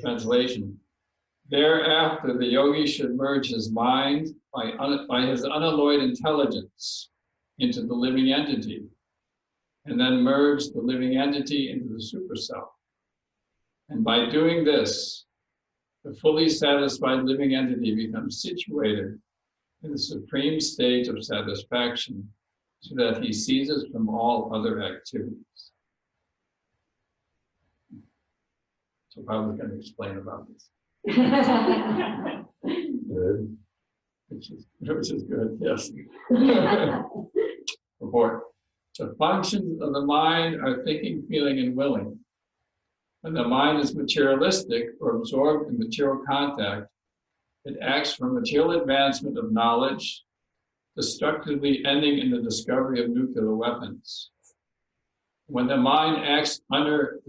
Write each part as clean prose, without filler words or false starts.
Translation. Thereafter, the yogi should merge his mind by his unalloyed intelligence into the living entity, and then merge the living entity into the superself. And by doing this, the fully satisfied living entity becomes situated in the supreme state of satisfaction, so that he ceases from all other activities. So Prabhu can explain about this. Good. Which is good, yes. Report. The functions of the mind are thinking, feeling, and willing. When the mind is materialistic or absorbed in material contact, it acts for material advancement of knowledge, destructively ending in the discovery of nuclear weapons. When the mind acts under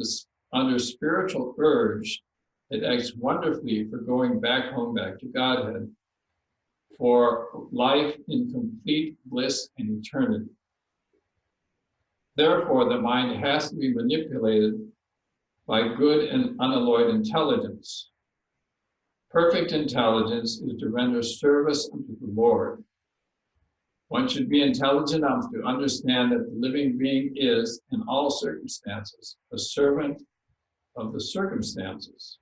spiritual urge, it acts wonderfully for going back home, back to Godhead, for life in complete bliss and eternity. Therefore, the mind has to be manipulated by good and unalloyed intelligence. Perfect intelligence is to render service unto the Lord. One should be intelligent enough to understand that the living being is, in all circumstances, a servant of the circumstances.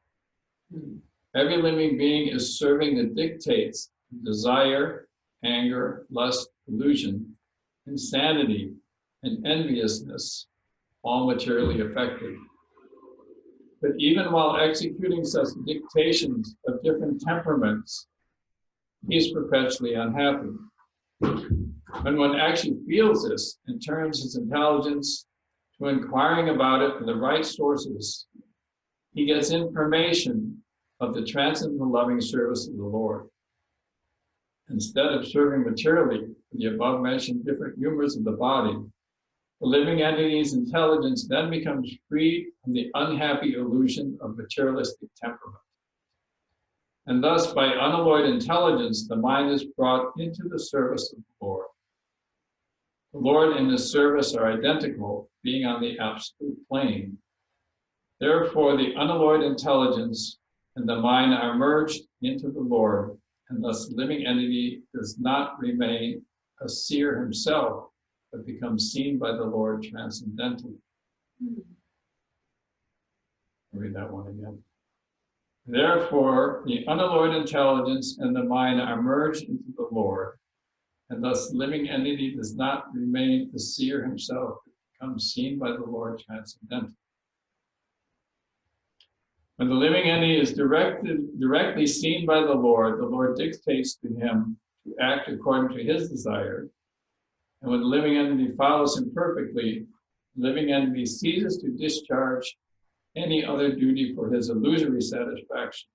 Every living being is serving the dictates of desire, anger, lust, illusion, insanity, and enviousness, all materially affected. But even while executing such dictations of different temperaments, he is perpetually unhappy. When one actually feels this and turns his intelligence to inquiring about it from the right sources, he gets information of the transcendental loving service of the Lord. Instead of serving materially the above-mentioned different humors of the body, the living entity's intelligence then becomes freed from the unhappy illusion of materialistic temperament. And thus, by unalloyed intelligence, the mind is brought into the service of the Lord. The Lord and his service are identical, being on the absolute plane. Therefore, the unalloyed intelligence and the mind are merged into the Lord, and thus the living entity does not remain a seer himself, but becomes seen by the Lord transcendentally. I'll read that one again. Therefore, the unalloyed intelligence and the mind are merged into the Lord, and thus the living entity does not remain a seer himself, but becomes seen by the Lord transcendentally. When the living entity is directly seen by the Lord dictates to him to act according to his desire. And when the living entity follows him perfectly, the living entity ceases to discharge any other duty for his illusory satisfaction.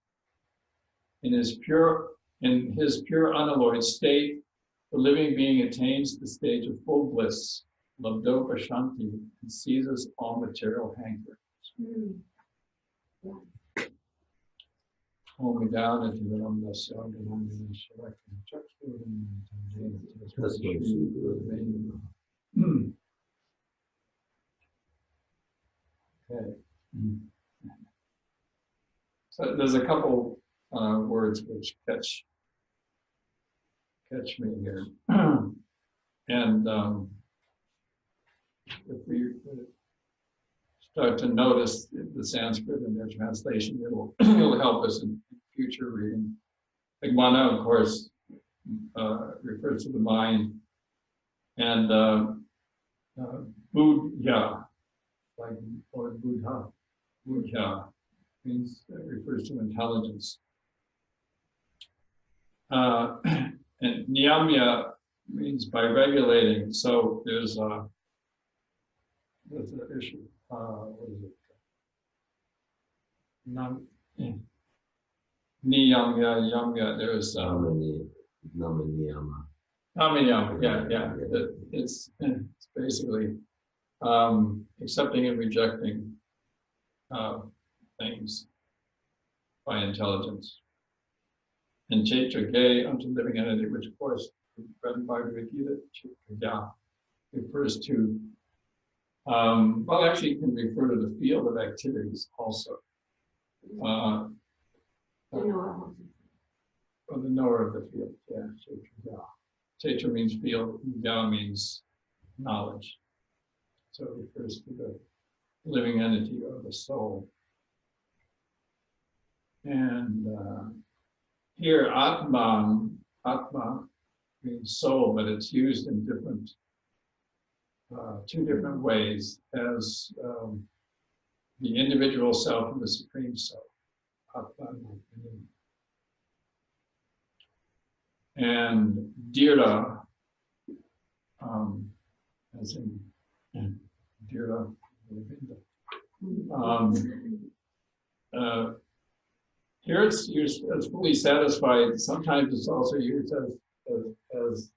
In his pure unalloyed state, the living being attains the stage of full bliss, labdopa shanti, and seizes all material hankerings. Hold me down into the Okay. So there's a couple words which catch me here. And if we start to notice the Sanskrit and their translation, it'll help us in future reading. Like mana, of course, refers to the mind, and buddhya, like or buddha means refers to intelligence. And niyamya means by regulating. So there's an issue. What is it? Niyamya, yamya. There's Namaniyama. Namaniyama. Yeah. It's basically accepting and rejecting things by intelligence. And Chaitra unto living entity, which of course read in Bhagavad Gita, Chaitra refers to Well, actually, you can refer to the field of activities also. Or the knower of the field, yeah. Chetra means field, Yao means knowledge. So it refers to the living entity or the soul. And here, Atma means soul, but it's used in different, two different ways as the individual self and the supreme self. Atman. And Dhira, as in Dhira, here it's used as fully satisfied. Sometimes it's also used as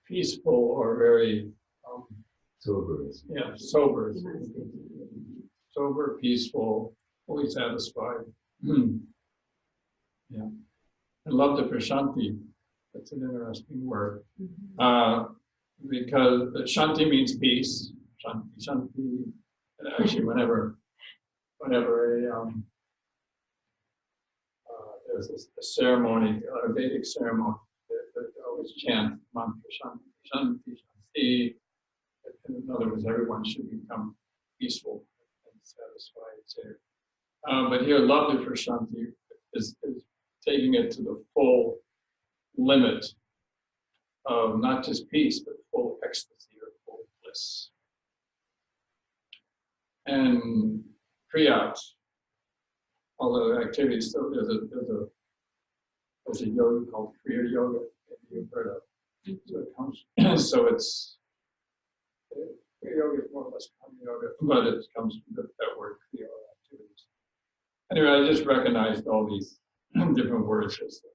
peaceful or very sober. Yeah, sober. Sober, peaceful, fully satisfied. Yeah. I love the Prashanti. That's an interesting word. Because Shanti means peace. Shanti. Actually, whenever there's a ceremony, a Vedic ceremony, they always chant mantra Shanti, Shanti, Shanti. In other words, everyone should become peaceful and satisfied. But here, love for Shanti is taking it to the full limit of not just peace, but full ecstasy or full bliss. And Kriyat, all the activities, so there's a yoga called Kriya Yoga, that you've heard of. So it comes, so it's, Kriya Yoga is more or less Karma Yoga, but it comes from that word Kriya activities. Anyway, I just recognized all these different words as the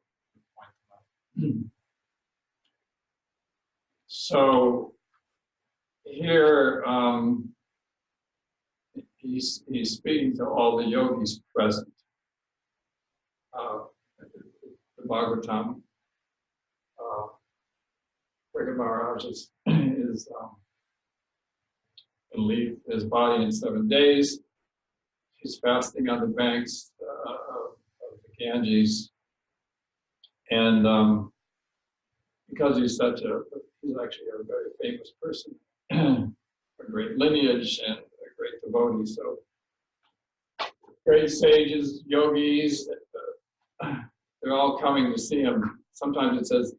point. So here he's speaking to all the yogis present. The Bhagavatam, Brigha Maharaj is going to leave his body in 7 days. He's fasting on the banks of the Ganges, and because he's actually a very famous person, a great lineage and a great devotee. So great sages, yogis, they're all coming to see him. Sometimes it says,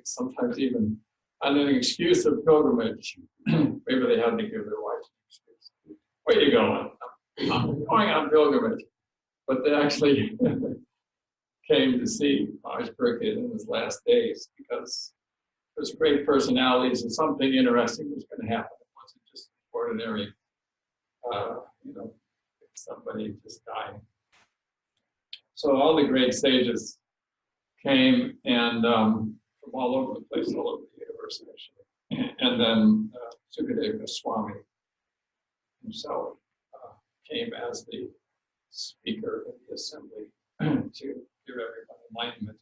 sometimes even on an excuse of pilgrimage. Maybe they had to give their wives an excuse. Where you going? I'm going on pilgrimage. But they actually came to see Maharaj Pariksit in his last days because there's great personalities and something interesting was going to happen. It wasn't just ordinary, somebody just dying. So all the great sages came and from all over the place, all over the universe, actually. And then Sukadeva Goswami himself came as the speaker of the assembly to give everyone enlightenment.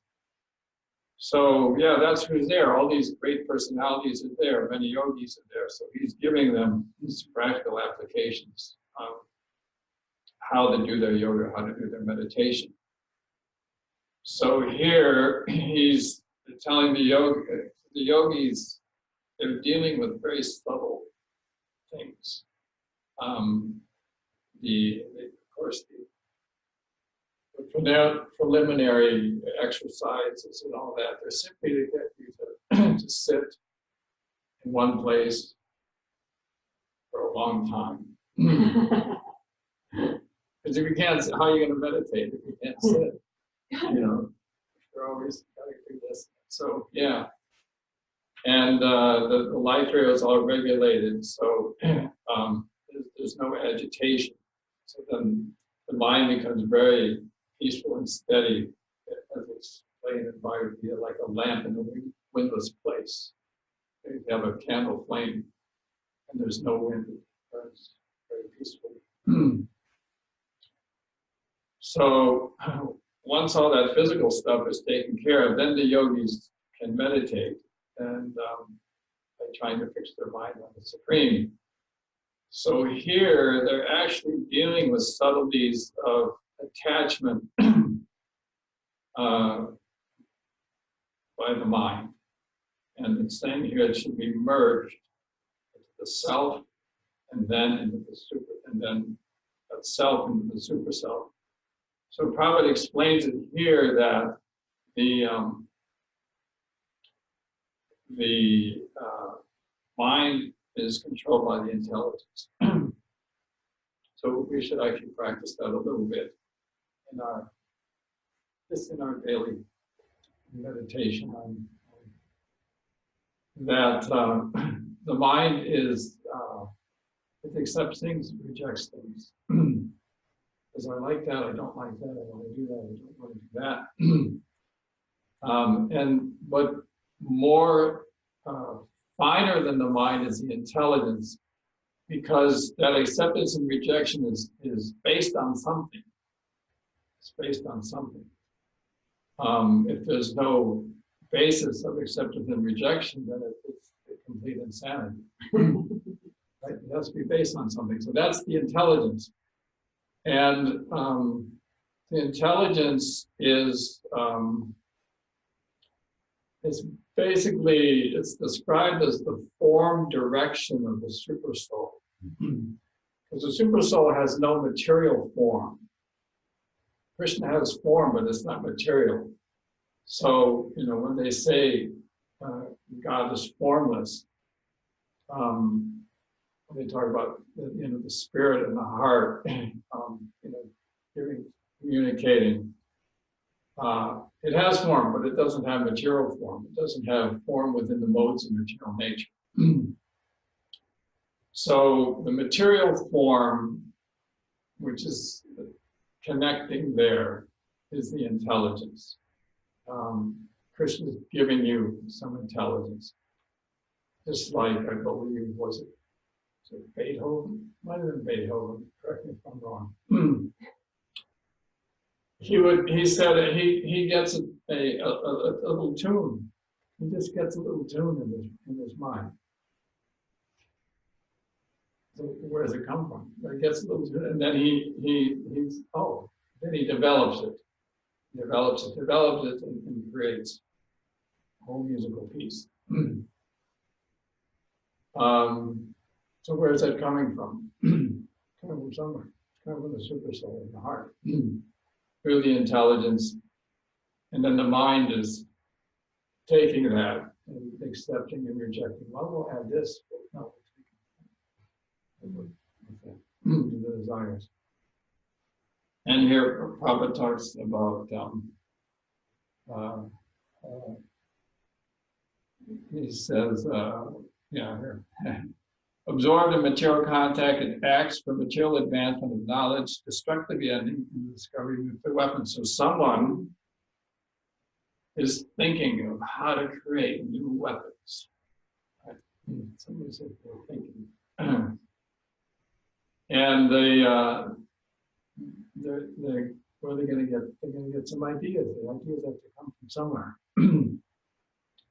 So yeah, that's who's there. All these great personalities are there. Many yogis are there. So he's giving them these practical applications of how to do their yoga, how to do their meditation. So here he's telling the yogis, they're dealing with very subtle things. Of course, the preliminary exercises and all that, they're simply to get you to sit in one place for a long time. Because if you can't, how are you going to meditate if you can't sit? You're always got to do this. So yeah, and the life here is all regulated, so there's no agitation. So then the mind becomes very peaceful and steady, as explained in Bhagavad, like a lamp in a windless place. You have a candle flame, and there's no wind. It burns very peacefully. So once all that physical stuff is taken care of, then the yogis can meditate. And by trying to fix their mind on the Supreme. So here, they're actually dealing with subtleties of attachment by the mind. And it's saying here it should be merged into the self, and then into the super, and then that self into the super self. So Prabhupada explains it here that the mind is controlled by the intelligence. So we should actually practice that a little bit in our daily meditation on that the mind is it accepts things, rejects things. Because I like that, I don't like that, I want to do that, I don't want to do that. And but more finer than the mind is the intelligence, because that acceptance and rejection is based on something. It's based on something. If there's no basis of acceptance and rejection, then it's a complete insanity. Right? It has to be based on something. So that's the intelligence. And the intelligence is basically, it's described as the form direction of the super soul. Because the super soul has no material form. Krishna has form, but it's not material. So, when they say God is formless, when they talk about the spirit and the heart, communicating. It has form, but it doesn't have material form. It doesn't have form within the modes of material nature. So the material form, which is connecting there, is the intelligence. Krishna is giving you some intelligence. Just like, I believe, was it Beethoven? Might have been Beethoven, correct me if I'm wrong. He said he gets a little tune. He just gets a little tune in his mind. So where does it come from? He gets a little tune, and then then he develops it. Develops it, and creates a whole musical piece. So where is that coming from? Coming from somewhere. It's coming from the super soul in the heart. Through the intelligence, and then the mind is taking that and accepting and rejecting. Well, we'll have this. No, the desires. And here, Prabhupada talks about. He says, here. Absorbed in material contact, it acts for material advancement of knowledge, destructively ending in the discovery of nuclear weapons. So someone is thinking of how to create new weapons. Right? Somebody said they're thinking. And where are they going to get? They're going to get some ideas. The ideas have to come from somewhere.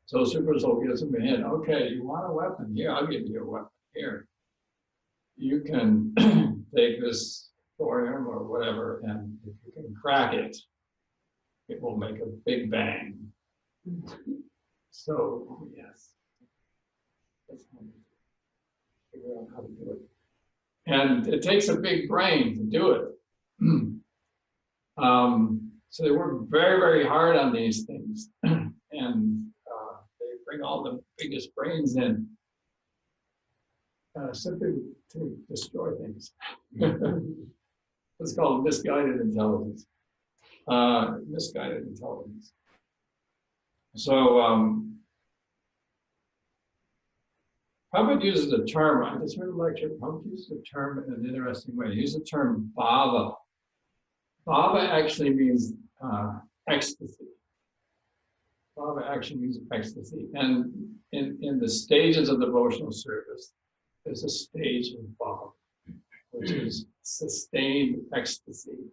So Super Soul gives them a hint. Okay, you want a weapon? Here, I'll give you a weapon. Here, you can take this thorium or whatever, and if you can crack it, it will make a big bang. So, yes, that's how we figure out how to do it. And it takes a big brain to do it. So they work very, very hard on these things. And they bring all the biggest brains in. Simply to destroy things. It's called misguided intelligence. Misguided intelligence. So, Prabhupada uses a term, I just heard a lecture, Prabhupada uses a term in an interesting way. He uses the term bhava. Bhava actually means ecstasy. Bhava actually means ecstasy. And in the stages of devotional service, there's a stage of bhava, which is sustained ecstasy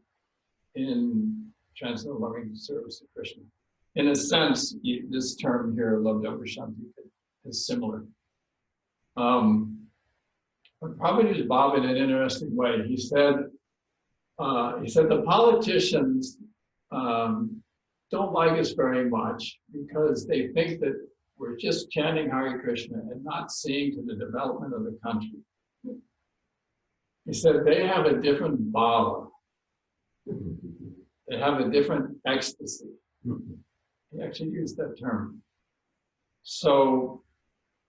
in transcendental loving service to Krishna. In a sense, this term here, Love Shanti, is similar. Prabhu used Bob in an interesting way. He said the politicians don't like us very much because they think that we're just chanting Hare Krishna and not seeing to the development of the country. He said they have a different bhava. They have a different ecstasy. He actually used that term. So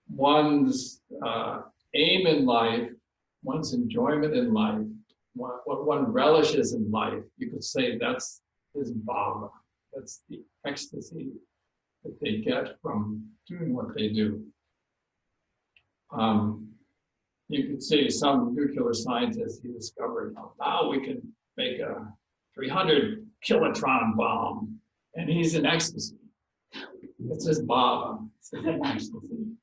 one's aim in life, one's enjoyment in life, what one relishes in life, you could say that's his bhava. That's the ecstasy that they get from doing what they do. You could see some nuclear scientist, he discovered, now we can make a 300 kilotron bomb, and he's in ecstasy. It's his bhava, it's his ecstasy.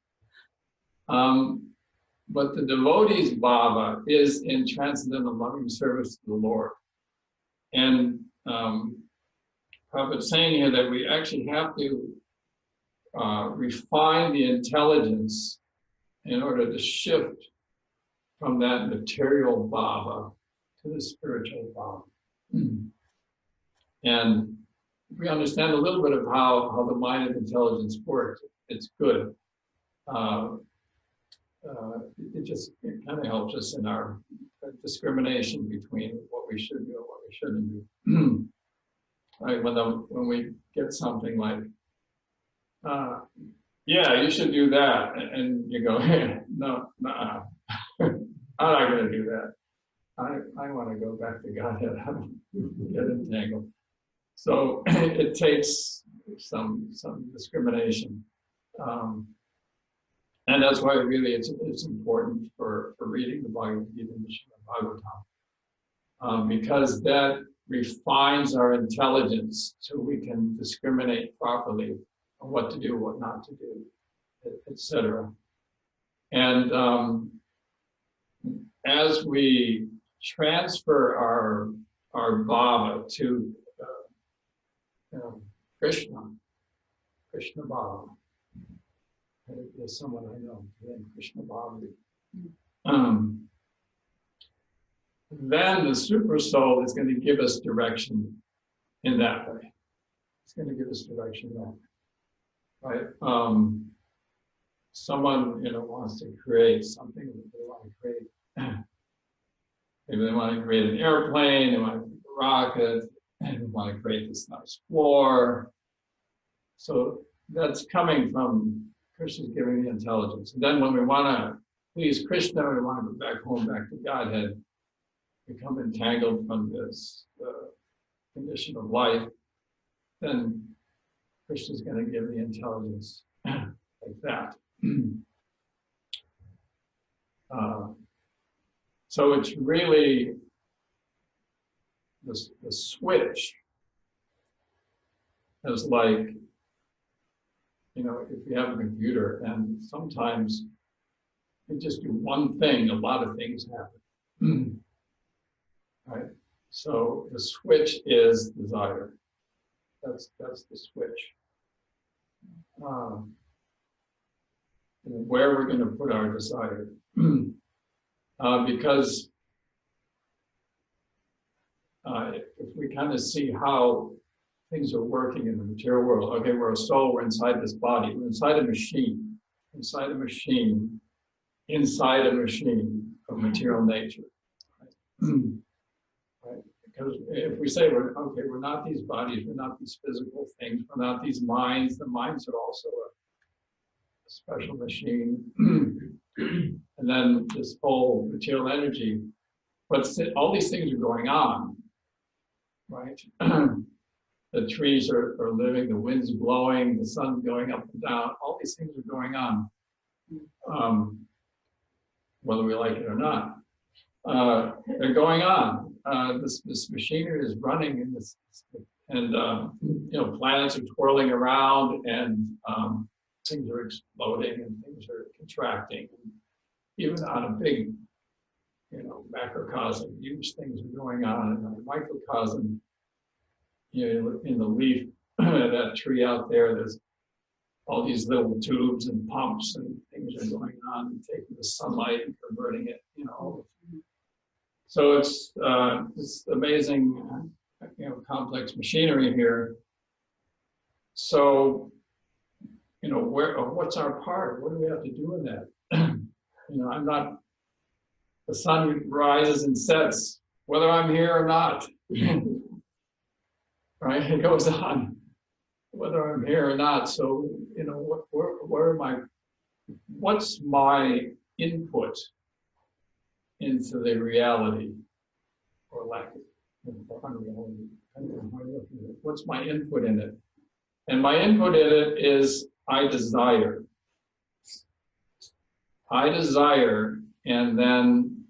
But the devotee's bhava is in transcendental loving service to the Lord. And Prabhupada's saying here that we actually have to refine the intelligence in order to shift from that material bhava to the spiritual bhava. And if we understand a little bit of how the mind and intelligence works, it's good. It kind of helps us in our discrimination between what we should do and what we shouldn't do. Right? When we get something like, yeah, you should do that, and you go, hey, no, I'm not going to do that. I want to go back to Godhead. I don't get entangled. So it takes some discrimination. And that's why really it's important for reading the Bhagavad Gita and the Srimad Bhagavatam, because that refines our intelligence so we can discriminate properly on what to do, what not to do, etc. And as we transfer our bhava to Krishna bhava. There's someone I know named Krishna bhava. Then the super soul is going to give us direction in that way. It's going to give us direction that way, right? Someone wants to create something that they want to create. Maybe they want to create an airplane, they want to create a rocket, and they want to create this nice floor. So that's coming from Krishna's giving the intelligence. And then when we want to please Krishna, we want to go back home, back to Godhead, become entangled from this condition of life, then Krishna's going to give the intelligence like that. So it's really the switch is like, if you have a computer and sometimes you just do one thing, a lot of things happen. Right? So the switch is desire. That's the switch. Where we're going to put our desire. Because if we kind of see how things are working in the material world, okay, we're a soul, we're inside this body, we're inside a machine of material nature. Right? Because if we say we're not these bodies, we're not these physical things, we're not these minds, the minds are also a special machine. And then this whole material energy, but all these things are going on, right? The trees are living, the wind's blowing, the sun's going up and down, all these things are going on, whether we like it or not. They're going on. This machinery is running, and planets are twirling around, and things are exploding, and things are contracting. Even on a big, macrocosm, huge things are going on, and on a microcosm, in the leaf of that tree out there, there's all these little tubes and pumps and things are going on and taking the sunlight and converting it, So it's amazing, complex machinery here. So, what's our part? What do we have to do in that? I'm not, the sun rises and sets, whether I'm here or not, right? It goes on, whether I'm here or not. So, what's my input into the reality or lack of unreality? What's my input in it? And my input in it is I desire. I desire, and then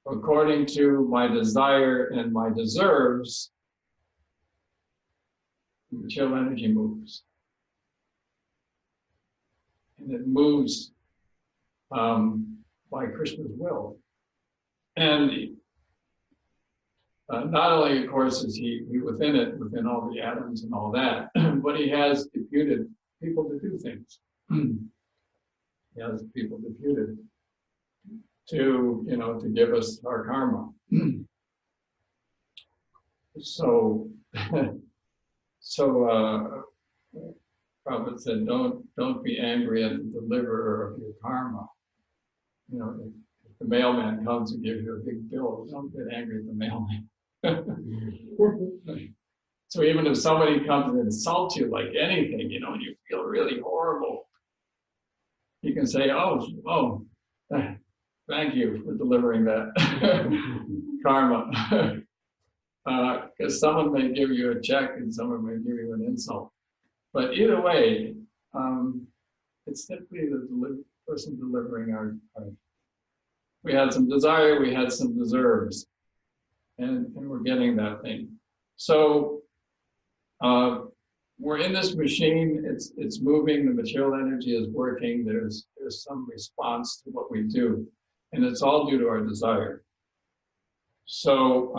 according to my desire and my deserves, the material energy moves. And it moves by Krishna's will. And not only, of course, is he within it, within all the atoms and all that, but he has deputed people to do things. He has people deputed to give us our karma. So Prabhupada said, don't be angry at the deliverer of your karma. If the mailman comes and gives you a big bill, don't get angry at the mailman. So even if somebody comes and insults you like anything, and you feel really horrible, you can say, oh, thank you for delivering that karma. Because someone may give you a check and someone may give you an insult. But either way, it's simply the person delivering our. We had some desire, we had some deserves, and we're getting that thing. So we're in this machine. It's moving. The material energy is working. There's some response to what we do, and it's all due to our desire. So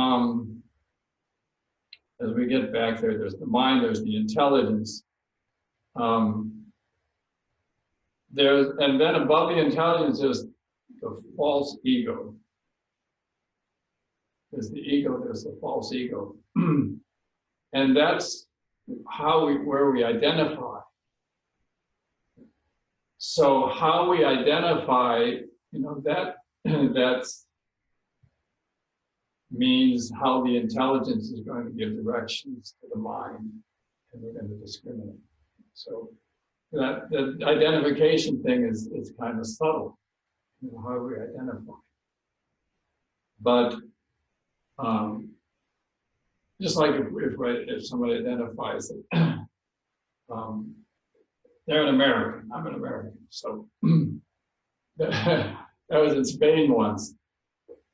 as we get back there, there's the mind. There's the intelligence. And then above the intelligence is the false ego. There's the ego, there's the false ego. And that's where we identify. So how we identify, that's means how the intelligence is going to give directions to the mind, and we're going to discriminate. So that the identification thing is kind of subtle, how we identify. But just like if somebody identifies that they're an American, I'm an American. So that was in Spain once,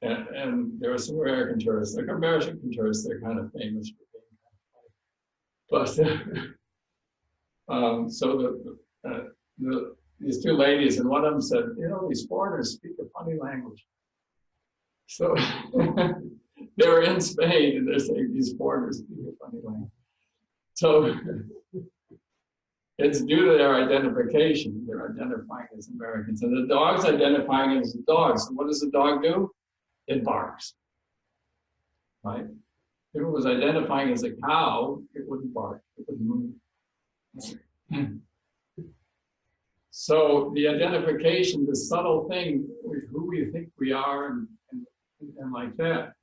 and there were some American tourists. Like American tourists, they're kind of famous for being kind of funny. But so these two ladies, and one of them said, these foreigners speak a funny language. So they were in Spain, and they're saying these foreigners speak a funny language. So it's due to their identification. They're identifying as Americans. And the dog's identifying as dogs. And what does the dog do? It barks. Right? If it was identifying as a cow, it wouldn't bark. It wouldn't move. So the identification, the subtle thing with who we think we are and like that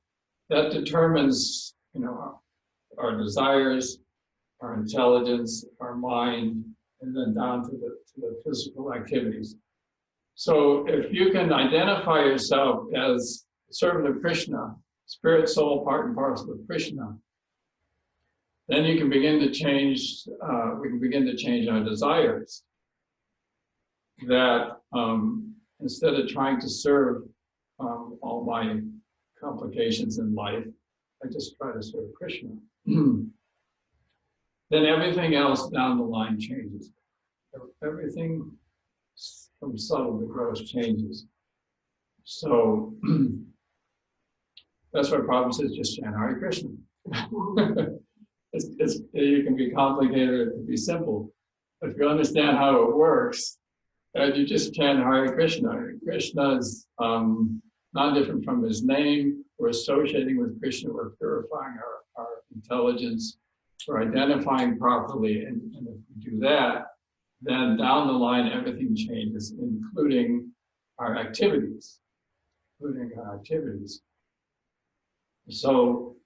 determines, our desires, our intelligence, our mind, and then down to the physical activities. So if you can identify yourself as a servant of Krishna, spirit, soul, part and parcel of Krishna, then you can begin to change, we can begin to change our desires. That instead of trying to serve all my complications in life, I just try to serve Krishna. Then everything else down the line changes. Everything from subtle to gross changes. So that's why Prabhupada says just chant Hare Krishna. You can be complicated, it can be simple. if you understand how it works, and you just chant Hare Krishna. Krishna is not different from his name. We're associating with Krishna. We're purifying our intelligence. We're identifying properly. And if we do that, then down the line, everything changes, including our activities. So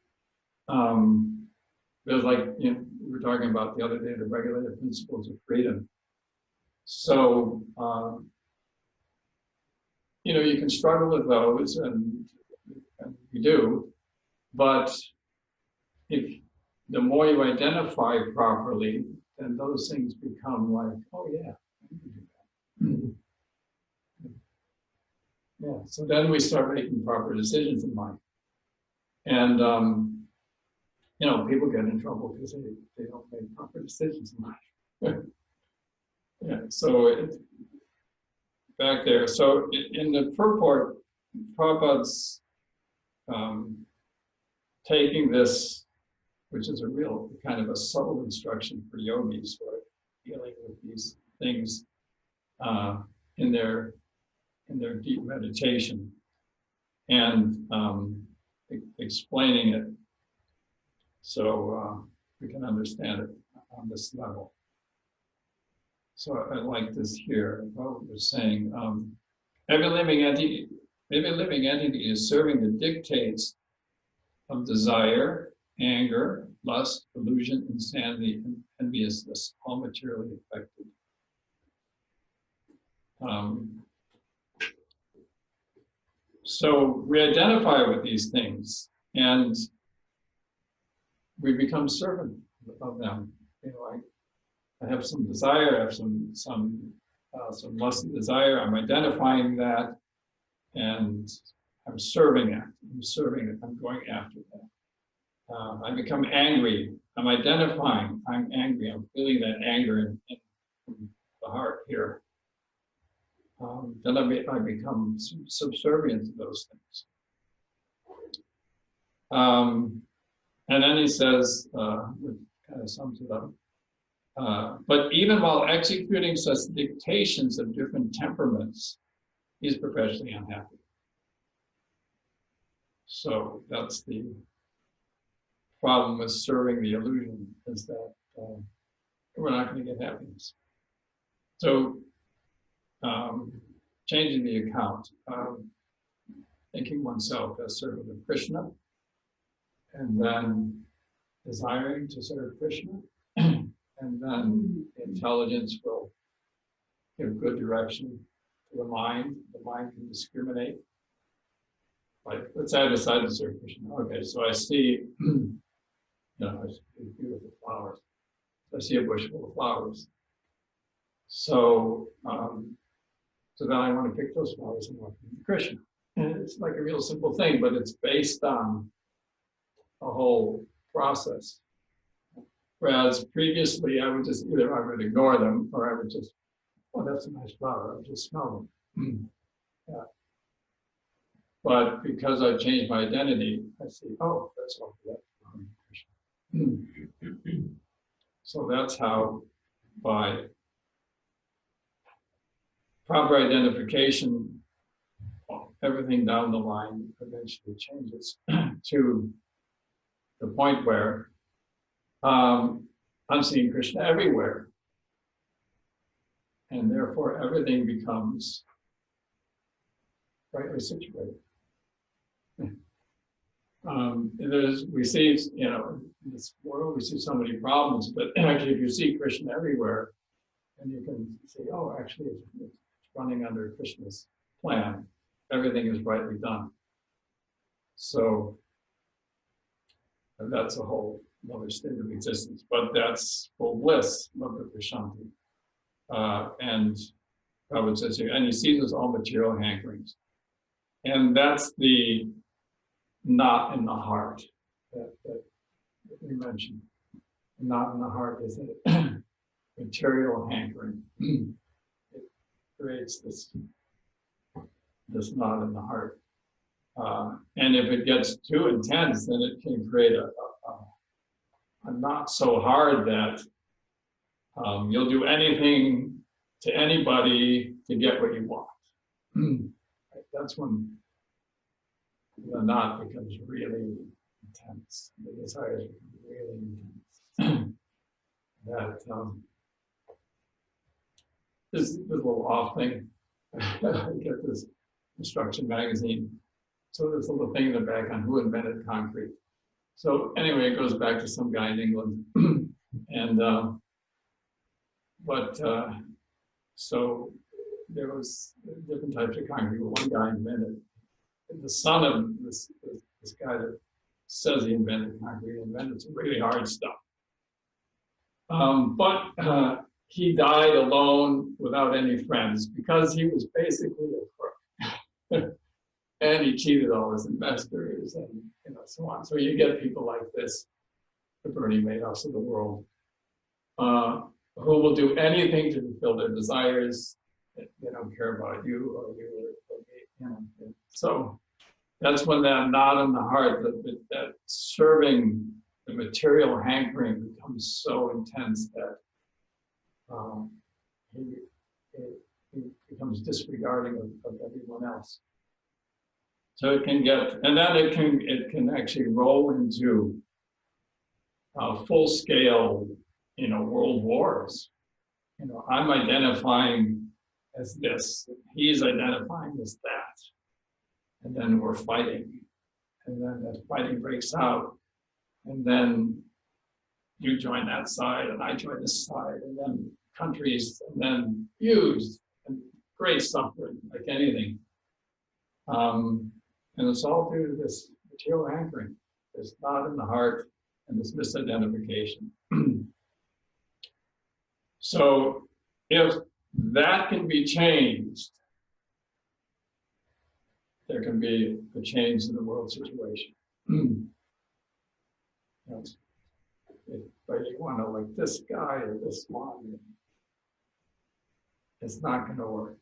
there's like, we were talking about the other day, the regulative principles of freedom. So, you can struggle with those, and you do, but if the more you identify properly, then those things become like, oh yeah, I can do that. Yeah, so then we start making proper decisions in life. And, people get in trouble because they don't make proper decisions in life. Yeah, so it's back there. So in the purport, Prabhupada's taking this, which is a real kind of a subtle instruction for yogis who are dealing with these things in their deep meditation, and explaining it so we can understand it on this level. So I like this here. What we're saying, every living entity is serving the dictates of desire, anger, lust, illusion, insanity, and enviousness, all materially affected. So we identify with these things, and we become servant of them. I have some desire, I have some lust and desire. I'm identifying that, and I'm serving it. I'm going after that. I become angry. I'm identifying. I'm angry. I'm feeling that anger in the heart here. Then I become subservient to those things. And then he says, which kind of sums it up. But even while executing such dictations of different temperaments, he's perpetually unhappy. So that's the problem with serving the illusion, is that we're not going to get happiness. So changing the account, thinking oneself as servant of Krishna, and then desiring to serve Krishna, and then intelligence will give good direction to the mind. The mind can discriminate. Like, let's say I decide to serve Krishna. Okay, so I see, I see beautiful flowers. I see a bush full of flowers. So, so then I want to pick those flowers and offer them to Krishna. And it's like a real simple thing, but it's based on a whole process. Whereas previously, I would ignore them, or I would just, oh, that's a nice flower. I would just smell them. Yeah. But because I changed my identity, I see, oh, that's all for that. So that's how, by proper identification, everything down the line eventually changes to the point where I'm seeing Krishna everywhere. And therefore everything becomes rightly situated. We see, in this world, we see so many problems, but actually if you see Krishna everywhere, then you can see, oh, actually it's running under Krishna's plan. Everything is rightly done. So that's a whole another state of existence, but that's full bliss, Love Shanti. And Prabhupada says here, and he sees us all material hankerings. And that's the knot in the heart that we mentioned. The knot in the heart is a material hankering. It creates this knot in the heart. And if it gets too intense, then it can create a knot so hard that You'll do anything to anybody to get what you want. That's when the knot becomes really intense. The desires become really intense. That this is a little off thing. I get this Instruction magazine. So there's a little thing in the back on who invented concrete. So anyway, it goes back to some guy in England. And so there was different types of concrete. One guy invented, the son of this guy that says he invented concrete, invented some really hard stuff. But he died alone without any friends because he was basically a crook. And he cheated all his investors and so on. So you get people like this, the Bernie Madoffs of the world, who will do anything to fulfill their desires. They don't care about you or me. So that's when that knot in the heart, that serving the material hankering becomes so intense that he becomes disregarding of everyone else. So it can get, and then it can actually roll into full-scale, world wars. I'm identifying as this, he's identifying as that, and then we're fighting, and then that fighting breaks out, and then you join that side, and I join this side, and then countries, and then feuds, and great suffering, like anything. And it's all due to this material anchoring, this knot in the heart, and this misidentification. So if that can be changed, there can be a change in the world situation. But you want to like this guy or this one, it's not going to work.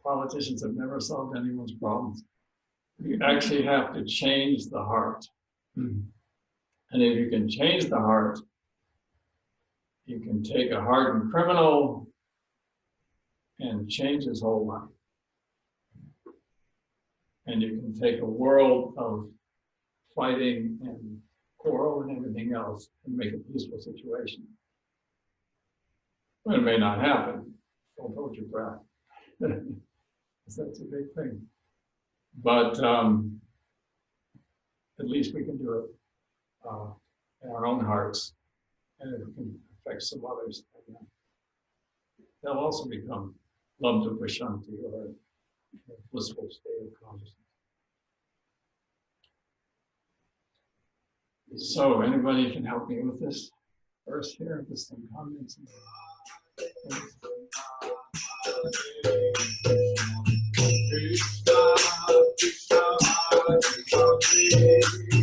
Politicians have never solved anyone's problems. You actually have to change the heart. And if you can change the heart, you can take a hardened criminal and change his whole life. And you can take a world of fighting and quarrel and everything else and make a peaceful situation. But it may not happen. Don't hold your breath. That's a big thing. But at least we can do it in our own hearts, and it can affect some others. They'll also become loved of Vishanti, or a blissful state of consciousness. So, anybody can help me with this verse here? Just some comments. Krishna, Krishna, Krishna,